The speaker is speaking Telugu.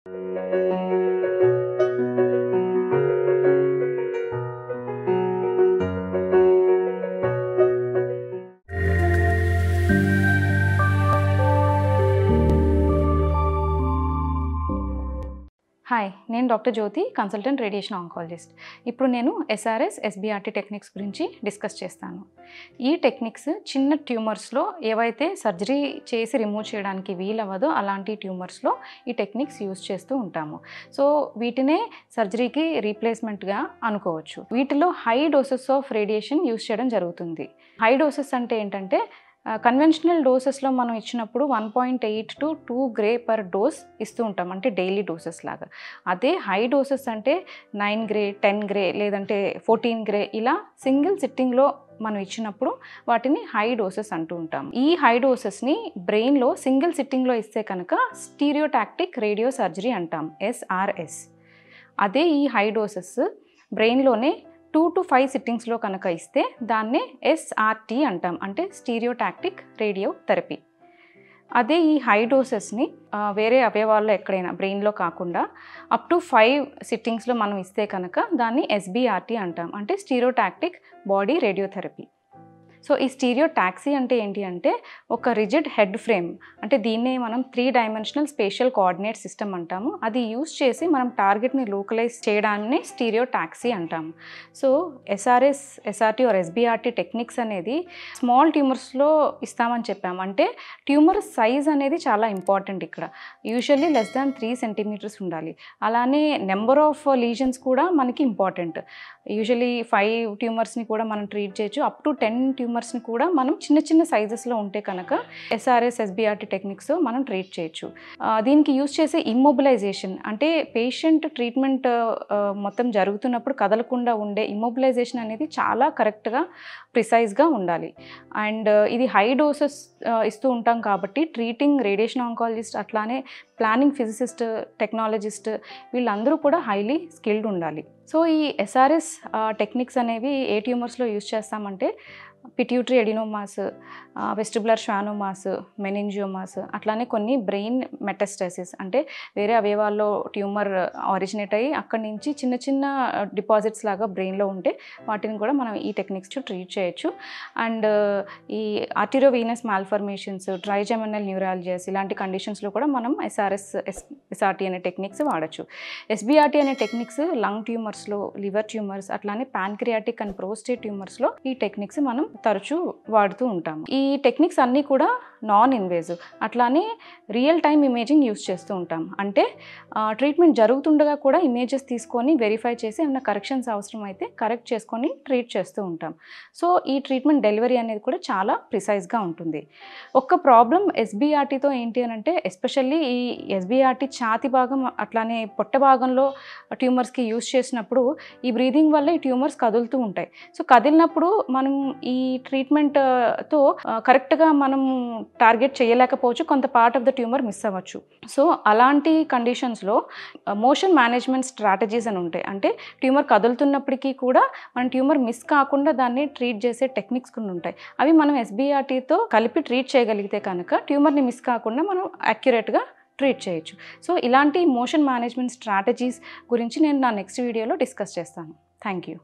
హాయ్, నేను డాక్టర్ జ్యోతి, కన్సల్టెంట్ రేడియేషన్ ఆంకాలజిస్ట్. ఇప్పుడు నేను SRS SBRT టెక్నిక్స్ గురించి డిస్కస్ చేస్తాను. ఈ టెక్నిక్స్ చిన్న ట్యూమర్స్లో ఏవైతే సర్జరీ చేసి రిమూవ్ చేయడానికి వీలవ్వదో అలాంటి ట్యూమర్స్లో ఈ టెక్నిక్స్ యూజ్ చేస్తూ ఉంటాము. సో వీటినే సర్జరీకి రీప్లేస్మెంట్గా అనుకోవచ్చు. వీటిలో high doses of radiation use చేయడం జరుగుతుంది. హై డోసెస్ అంటే ఏంటంటే కన్వెన్షనల్ డోసెస్లో మనం ఇచ్చినప్పుడు 1.8 to 2 గ్రే పర్ డోస్ ఇస్తూ ఉంటాం, అంటే డైలీ డోసెస్ లాగా. అదే హై డోసెస్ అంటే 9 గ్రే, 10 గ్రే లేదంటే 14 గ్రే ఇలా సింగిల్ సిట్టింగ్లో మనం ఇచ్చినప్పుడు వాటిని హై డోసెస్ అంటూ ఉంటాం. ఈ హై డోసెస్ని బ్రెయిన్లో సింగిల్ సిట్టింగ్లో ఇస్తే కనుక స్టీరియోటాక్టిక్ రేడియో సర్జరీ అంటాం, SRS. అదే ఈ హై డోసెస్ బ్రెయిన్లోనే 2 to 5 సిట్టింగ్స్లో కనుక ఇస్తే దాన్నే SRT అంటాం, అంటే స్టీరియోటాక్టిక్ రేడియో థెరపీ. అదే ఈ హై డోసెస్ని వేరే అవయవాల్లో ఎక్కడైనా బ్రెయిన్లో కాకుండా అప్ టు 5 సిట్టింగ్స్లో మనం ఇస్తే కనుక దాన్ని SBRT అంటాం, అంటే స్టీరియోటాక్టిక్ బాడీ రేడియోథెరపీ. సో ఈ స్టీరియోటాక్సీ అంటే ఏంటి అంటే ఒక రిజిడ్ హెడ్ ఫ్రేమ్, అంటే దీన్నే మనం 3 డైమెన్షనల్ స్పేషియల్ కోఆర్డినేట్ సిస్టమ్ అంటాము. అది యూజ్ చేసి మనం టార్గెట్ని లోకలైజ్ చేయడాన్ని స్టీరియోటాక్సీ అంటాము. So SRS, SRT or SBRT techniques అనేది స్మాల్ ట్యూమర్స్లో ఇస్తామని చెప్పాము. అంటే ట్యూమర్ సైజ్ అనేది చాలా ఇంపార్టెంట్ ఇక్కడ. యూజువల్లీ లెస్ దాన్ 3 సెంటీమీటర్స్ ఉండాలి. అలానే నెంబర్ ఆఫ్ లీజన్స్ కూడా మనకి ఇంపార్టెంట్. యూజువల్లీ 5 ట్యూమర్స్ని కూడా మనం ట్రీట్ చేయొచ్చు, అప్ టు 10 ట్యూమర్స్ని కూడా మనం చిన్న చిన్న సైజెస్లో ఉంటే కనుక SRS SBRT టెక్నిక్స్ మనం ట్రీట్ చేయొచ్చు. దీనికి యూజ్ చేసే ఇమ్మొబిలైజేషన్, అంటే పేషెంట్ ట్రీట్మెంట్ మొత్తం జరుగుతున్నప్పుడు కదలకుండా ఉండే ఇమ్మొబిలైజేషన్ అనేది చాలా కరెక్ట్గా ప్రిసైజ్గా ఉండాలి. అండ్ ఇది హై డోసెస్ ఇస్తూ ఉంటాం కాబట్టి ట్రీటింగ్ రేడియేషన్ ఆంకాలజిస్ట్ అట్లానే ప్లానింగ్ ఫిజిసిస్ట్, టెక్నాలజిస్ట్ వీళ్ళందరూ కూడా హైలీ స్కిల్డ్ ఉండాలి. సో ఈ SRS టెక్నిక్స్ అనేవి ఏ ట్యూమర్స్లో యూజ్ చేస్తామంటే పిట్యూటరీ ఎడినోమాస్, వెస్టిబులర్ శ్వానోమాస్, మెనింజియోమాస్, అట్లానే కొన్ని బ్రెయిన్ మెటాస్టాసిస్, అంటే వేరే అవయవాల్లో ట్యూమర్ ఆరిజినేట్ అయ్యి అక్కడి నుంచి చిన్న చిన్న డిపాజిట్స్ లాగా బ్రెయిన్లో ఉంటే వాటిని కూడా మనం ఈ టెక్నిక్స్ ట్రీట్ చేయొచ్చు. అండ్ ఈ ఆర్టిరోవీనస్ మాల్ఫర్మేషన్స్, ట్రైజెమినల్ న్యూరాలజియాస్ ఇలాంటి కండిషన్స్లో కూడా మనం SRS SRT అనే టెక్నిక్స్ వాడచ్చు. SBRT అనే టెక్నిక్స్ లంగ్ ట్యూమర్స్లో, లివర్ ట్యూమర్స్, అట్లానే ప్యాన్క్రియాటిక్ అండ్ ప్రోస్టేట్ ట్యూమర్స్లో ఈ టెక్నిక్స్ మనం తరచూ వాడుతూ ఉంటాము. ఈ టెక్నిక్స్ అన్నీ కూడా నాన్ ఇన్వేజివ్, అట్లానే రియల్ టైమ్ ఇమేజింగ్ యూజ్ చేస్తూ ఉంటాం. అంటే ట్రీట్మెంట్ జరుగుతుండగా కూడా ఇమేజెస్ తీసుకొని వెరిఫై చేసి ఏమైనా కరెక్షన్స్ అవసరం అయితే కరెక్ట్ చేసుకొని ట్రీట్ చేస్తూ ఉంటాం. సో ఈ ట్రీట్మెంట్ డెలివరీ అనేది కూడా చాలా ప్రిసైజ్గా ఉంటుంది. ఒక్క ప్రాబ్లం SBRTతో ఏంటి అని అంటే, ఎస్పెషల్లీ ఈ SBRT ఛాతి భాగం అట్లానే పొట్ట భాగంలో ట్యూమర్స్కి యూజ్ చేసినప్పుడు ఈ బ్రీదింగ్ వల్ల ఈ ట్యూమర్స్ కదులుతూ ఉంటాయి. సో కదిలినప్పుడు మనం ఈ ట్రీట్మెంట్తో కరెక్ట్గా మనం టార్గెట్ చేయలేకపోవచ్చు, కొంత part of the tumour miss అవ్వచ్చు. సో అలాంటి కండిషన్స్లో మోషన్ మేనేజ్మెంట్ స్ట్రాటజీస్ అని ఉంటాయి. అంటే ట్యూమర్ కదులుతున్నప్పటికీ కూడా మన ట్యూమర్ మిస్ కాకుండా దాన్ని ట్రీట్ చేసే టెక్నిక్స్ కొన్ని ఉంటాయి. అవి మనం SBRTతో కలిపి ట్రీట్ చేయగలిగితే కనుక ట్యూమర్ని మిస్ కాకుండా మనం యాక్యురేట్గా ట్రీట్ చేయొచ్చు. సో ఇలాంటి మోషన్ మేనేజ్మెంట్ స్ట్రాటజీస్ గురించి నేను నా నెక్స్ట్ వీడియోలో డిస్కస్ చేస్తాను. Thank you.